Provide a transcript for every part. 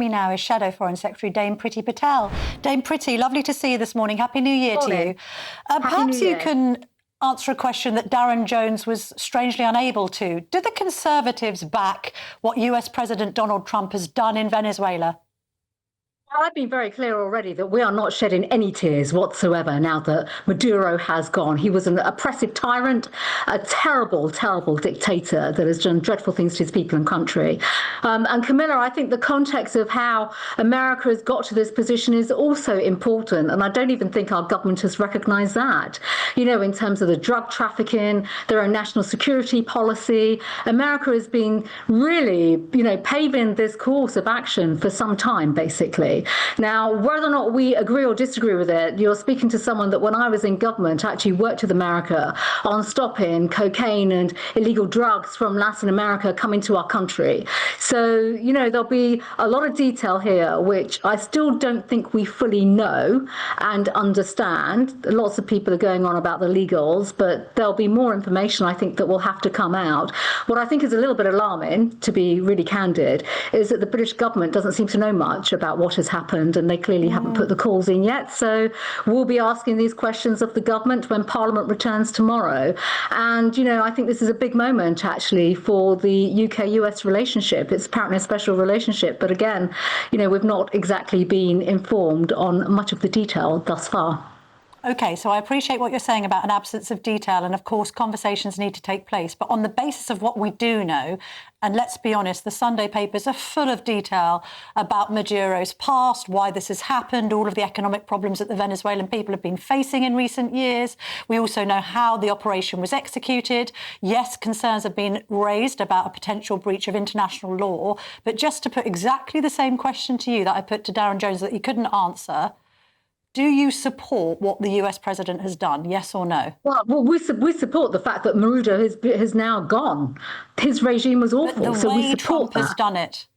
me now is Shadow Foreign Secretary Dame Priti Patel. Dame Priti, lovely to see you this morning. Happy New Year to you. Perhaps you can answer a question that Darren Jones was strangely unable to. Do the Conservatives back what US President Donald Trump has done in Venezuela? I've been very clear already that we are not shedding any tears whatsoever now that Maduro has gone. He was an oppressive tyrant, a terrible, terrible dictator that has done dreadful things to his people and country. And Camilla, I think the context of how America has got to this position is also important. And I don't even think our government has recognized that. You know, in terms of the drug trafficking, their own national security policy, America has been really, paving this course of action for some time, basically. Now, whether or not we agree or disagree with it, you're speaking to someone that when I was in government actually worked with America on stopping cocaine and illegal drugs from Latin America coming to our country. So, there'll be a lot of detail here, which I still don't think we fully know and understand. Lots of people are going on about the legals, but there'll be more information, I think, that will have to come out. What I think is a little bit alarming, to be really candid, is that the British government doesn't seem to know much about what has happened, and they clearly haven't put the calls in yet. So we'll be asking these questions of the government when Parliament returns tomorrow. And, I think this is a big moment, actually, for the UK-US relationship. It's apparently a special relationship. But again, we've not exactly been informed on much of the detail thus far. OK, so I appreciate what you're saying about an absence of detail, and of course conversations need to take place. But on the basis of what we do know, and let's be honest, the Sunday papers are full of detail about Maduro's past, why this has happened, all of the economic problems that the Venezuelan people have been facing in recent years. We also know how the operation was executed. Yes, concerns have been raised about a potential breach of international law. But just to put exactly the same question to you that I put to Darren Jones that he couldn't answer, do you support what the US president has done, yes or no? Well, we support the fact that Maduro has now gone. His regime was awful, but so we support Trump that. has done it.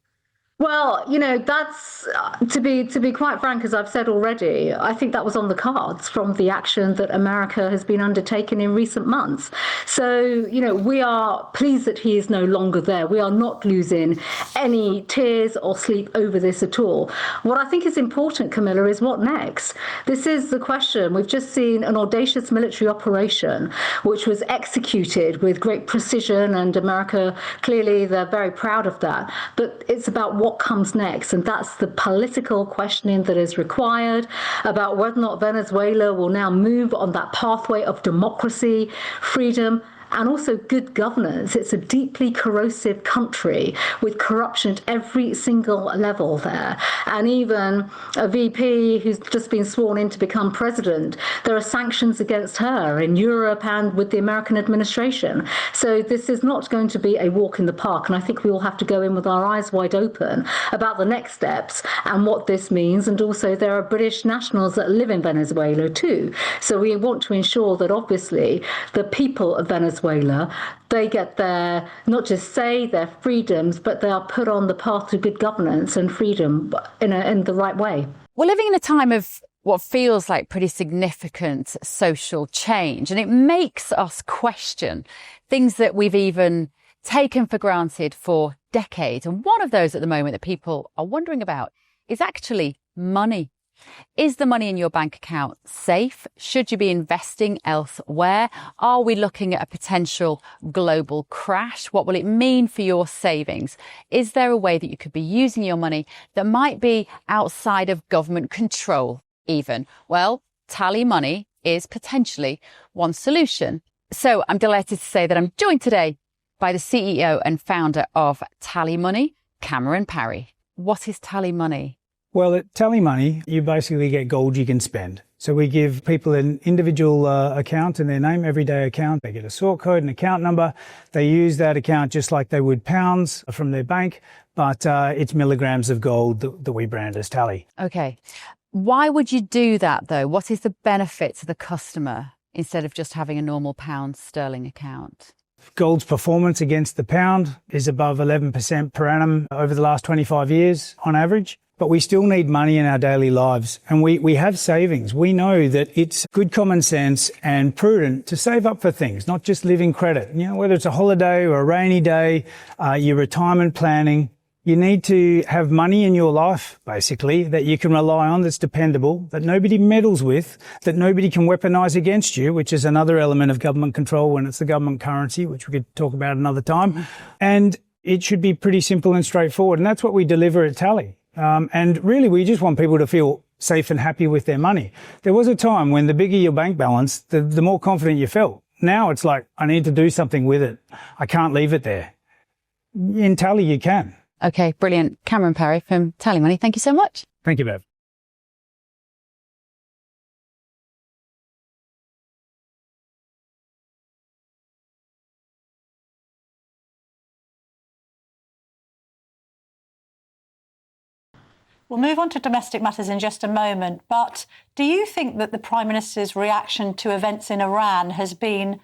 Well, that's to be quite frank, as I've said already, I think that was on the cards from the action that America has been undertaking in recent months. So, we are pleased that he is no longer there. We are not losing any tears or sleep over this at all. What I think is important, Camilla, is what next? This is the question. We've just seen an audacious military operation, which was executed with great precision, and America, clearly, they're very proud of that. But it's about what comes next, and that's the political questioning that is required about whether or not Venezuela will now move on that pathway of democracy, freedom, and also good governance. It's a deeply corrosive country with corruption at every single level there. And even a VP who's just been sworn in to become president, there are sanctions against her in Europe and with the American administration. So this is not going to be a walk in the park. And I think we all have to go in with our eyes wide open about the next steps and what this means. And also there are British nationals that live in Venezuela too. So we want to ensure that obviously the people of Venezuela, they get their, not just say their freedoms, but they are put on the path to good governance and freedom in the right way. We're living in a time of what feels like pretty significant social change, and it makes us question things that we've even taken for granted for decades. And one of those at the moment that people are wondering about is actually money. Is the money in your bank account safe? Should you be investing elsewhere? Are we looking at a potential global crash? What will it mean for your savings? Is there a way that you could be using your money that might be outside of government control even? Well, TallyMoney is potentially one solution. So I'm delighted to say that I'm joined today by the CEO and founder of TallyMoney, Cameron Parry. What is TallyMoney? Well, at TallyMoney, you basically get gold you can spend. So we give people an individual account in their name, everyday account. They get a sort code, an account number. They use that account just like they would pounds from their bank, but it's milligrams of gold that we brand as Tally. Okay. Why would you do that, though? What is the benefit to the customer instead of just having a normal pound sterling account? Gold's performance against the pound is above 11% per annum over the last 25 years on average. But we still need money in our daily lives, and we have savings. We know that it's good common sense and prudent to save up for things, not just living credit. Whether it's a holiday or a rainy day, your retirement planning, You need to have money in your life, basically, that you can rely on, that's dependable, that nobody meddles with, that nobody can weaponize against you, which is another element of government control when it's the government currency, which we could talk about another time. And it should be pretty simple and straightforward. And that's what we deliver at Tally. And really, we just want people to feel safe and happy with their money. There was a time when the bigger your bank balance, the more confident you felt. Now it's like, I need to do something with it. I can't leave it there. In Tally, you can. Okay, brilliant. Cameron Parry from TallyMoney, thank you so much. Thank you, Bev. We'll move on to domestic matters in just a moment, but do you think that the Prime Minister's reaction to events in Iran has been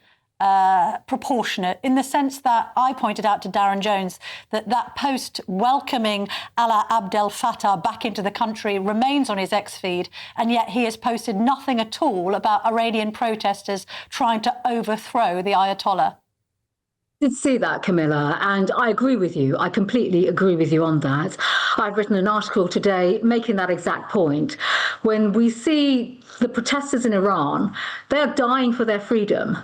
proportionate, in the sense that I pointed out to Darren Jones that post welcoming Alaa Abdel Fattah back into the country remains on his X feed, and yet he has posted nothing at all about Iranian protesters trying to overthrow the Ayatollah? I did see that, Camilla, and I agree with you. I completely agree with you on that. I've written an article today making that exact point. When we see the protesters in Iran, they are dying for their freedom.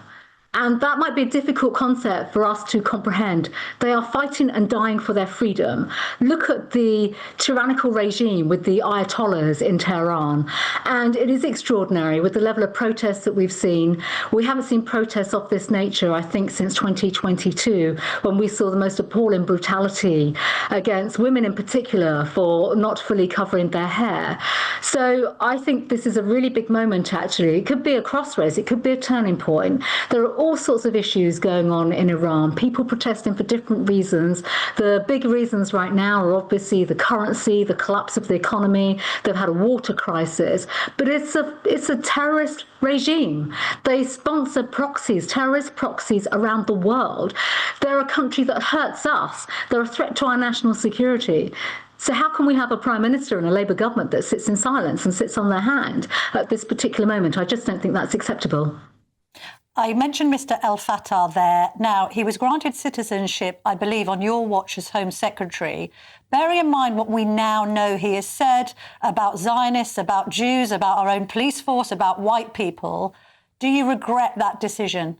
And that might be a difficult concept for us to comprehend. They are fighting and dying for their freedom. Look at the tyrannical regime with the Ayatollahs in Tehran. And it is extraordinary with the level of protests that we've seen. We haven't seen protests of this nature, I think, since 2022, when we saw the most appalling brutality against women in particular for not fully covering their hair. So I think this is a really big moment, actually. It could be a crossroads. It could be a turning point. There are all sorts of issues going on in Iran, people protesting for different reasons. The big reasons right now are obviously the currency, the collapse of the economy. They've had a water crisis, but it's a terrorist regime. They sponsor proxies, terrorist proxies around the world. They're a country that hurts us. They're a threat to our national security. So how can we have a Prime Minister and a Labour government that sits in silence and sits on their hand at this particular moment? I just don't think that's acceptable. I mentioned Mr. El Fattah there. Now, he was granted citizenship, I believe, on your watch as Home Secretary. Bearing in mind what we now know he has said about Zionists, about Jews, about our own police force, about white people, do you regret that decision?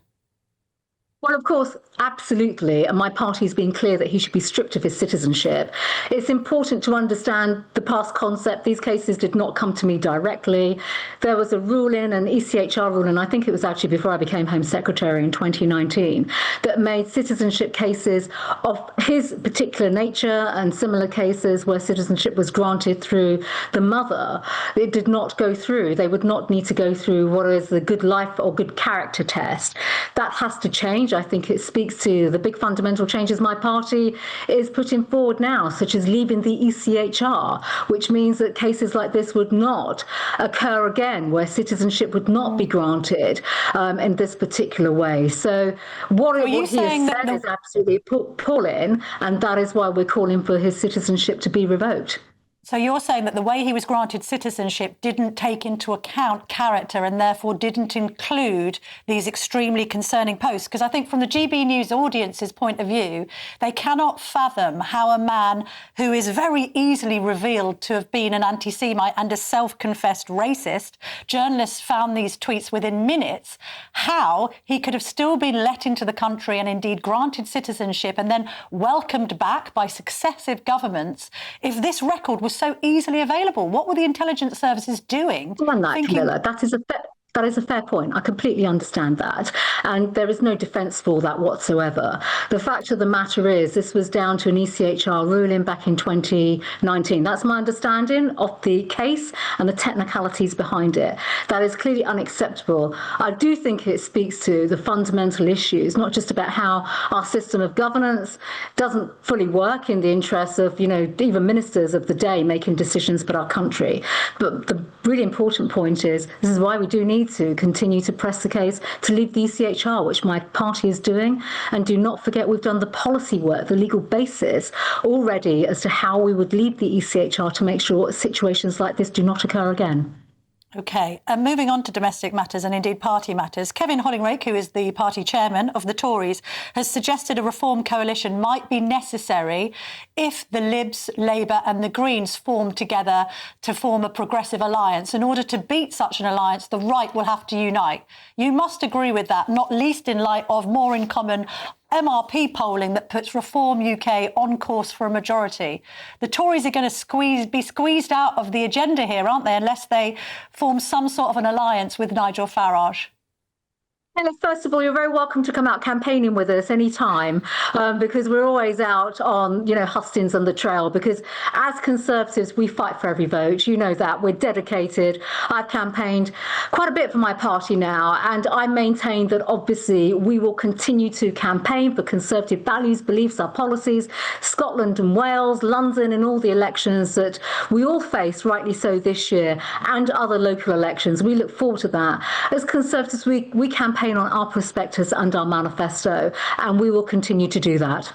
Well, of course, absolutely. And my party's been clear that he should be stripped of his citizenship. It's important to understand the past concept. These cases did not come to me directly. There was a ruling, an ECHR ruling, I think it was actually before I became Home Secretary in 2019, that made citizenship cases of his particular nature and similar cases where citizenship was granted through the mother. It did not go through. They would not need to go through what is the good life or good character test. That has to change. I think it speaks to the big fundamental changes my party is putting forward now, such as leaving the ECHR, which means that cases like this would not occur again, where citizenship would not be granted in this particular way. So what he has said is absolutely appalling, and that is why we're calling for his citizenship to be revoked. So you're saying that the way he was granted citizenship didn't take into account character and therefore didn't include these extremely concerning posts? Because I think from the GB News audience's point of view, they cannot fathom how a man who is very easily revealed to have been an anti-Semite and a self-confessed racist, journalists found these tweets within minutes, how he could have still been let into the country and indeed granted citizenship and then welcomed back by successive governments if this record was so easily available. What were the intelligence services doing? Camilla, that is a fair point. I completely understand that. And there is no defence for that whatsoever. The fact of the matter is this was down to an ECHR ruling back in 2019. That's my understanding of the case and the technicalities behind it. That is clearly unacceptable. I do think it speaks to the fundamental issues, not just about how our system of governance doesn't fully work in the interests of, even ministers of the day making decisions about our country. But the really important point is this is why we do need to continue to press the case to leave the ECHR, which my party is doing. And do not forget, we've done the policy work, the legal basis already as to how we would leave the ECHR to make sure situations like this do not occur again. OK, and moving on to domestic matters and indeed party matters, Kevin Hollingrake, who is the party chairman of the Tories, has suggested a reform coalition might be necessary if the Libs, Labour and the Greens form together to form a progressive alliance. In order to beat such an alliance, the right will have to unite. You must agree with that, not least in light of more in common MRP polling that puts Reform UK on course for a majority. The Tories are going to be squeezed out of the agenda here, aren't they, unless they form some sort of an alliance with Nigel Farage? Hello, first of all, you're very welcome to come out campaigning with us anytime, because we're always out on, hustings on the trail, because as Conservatives, we fight for every vote. You know that. We're dedicated. I've campaigned quite a bit for my party now, and I maintain that obviously we will continue to campaign for Conservative values, beliefs, our policies, Scotland and Wales, London and all the elections that we all face, rightly so, this year, and other local elections. We look forward to that. As Conservatives, we campaign on our prospectus and our manifesto, and we will continue to do that.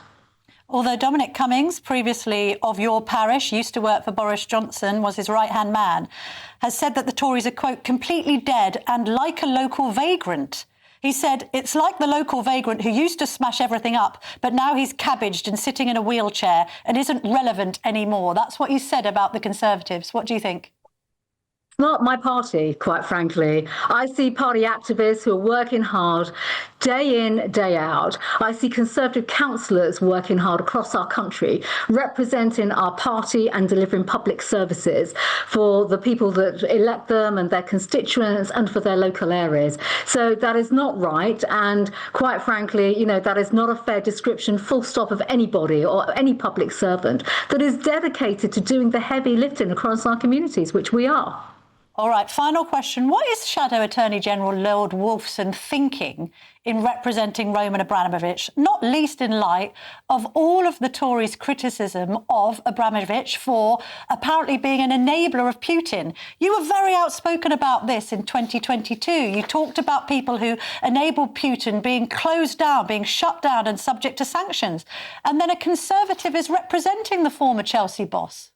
Although Dominic Cummings, previously of your parish, used to work for Boris Johnson, was his right-hand man, has said that the Tories are, quote, completely dead and like a local vagrant. He said, it's like the local vagrant who used to smash everything up, but now he's cabbaged and sitting in a wheelchair and isn't relevant anymore. That's what he said about the Conservatives. What do you think? Not my party, quite frankly. I see party activists who are working hard day in, day out. I see Conservative councillors working hard across our country, representing our party and delivering public services for the people that elect them and their constituents and for their local areas. So that is not right. And quite frankly, that is not a fair description, full stop, of anybody or any public servant that is dedicated to doing the heavy lifting across our communities, which we are. All right, final question. What is Shadow Attorney General Lord Wolfson thinking in representing Roman Abramovich, not least in light of all of the Tories' criticism of Abramovich for apparently being an enabler of Putin? You were very outspoken about this in 2022. You talked about people who enabled Putin being closed down, being shut down and subject to sanctions. And then a Conservative is representing the former Chelsea boss.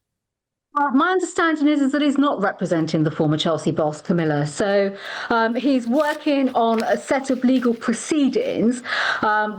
My understanding is that he's not representing the former Chelsea boss, Camilla. So he's working on a set of legal proceedings,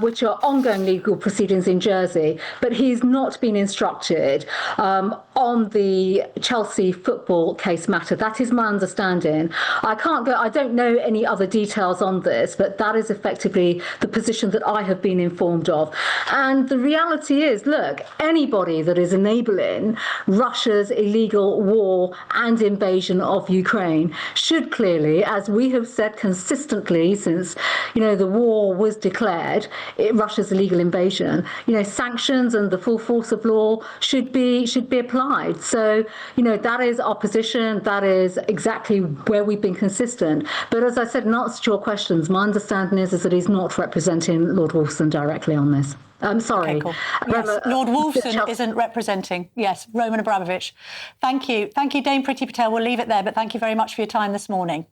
which are ongoing legal proceedings in Jersey, but he's not been instructed on the Chelsea football case matter. That is my understanding. I don't know any other details on this, but that is effectively the position that I have been informed of. And the reality is, look, anybody that is enabling Russia's illegal war and invasion of Ukraine should clearly, as we have said consistently since, the war was declared, Russia's illegal invasion, sanctions and the full force of law should be applied. So, that is our position. That is exactly where we've been consistent. But as I said, in answer to your questions, my understanding is that he's not representing Lord Wolfson directly on this. I'm sorry. Okay, cool. Yes, Lord Wolfson isn't representing, Roman Abramovich. Thank you. Thank you, Dame Priti Patel. We'll leave it there, but thank you very much for your time this morning.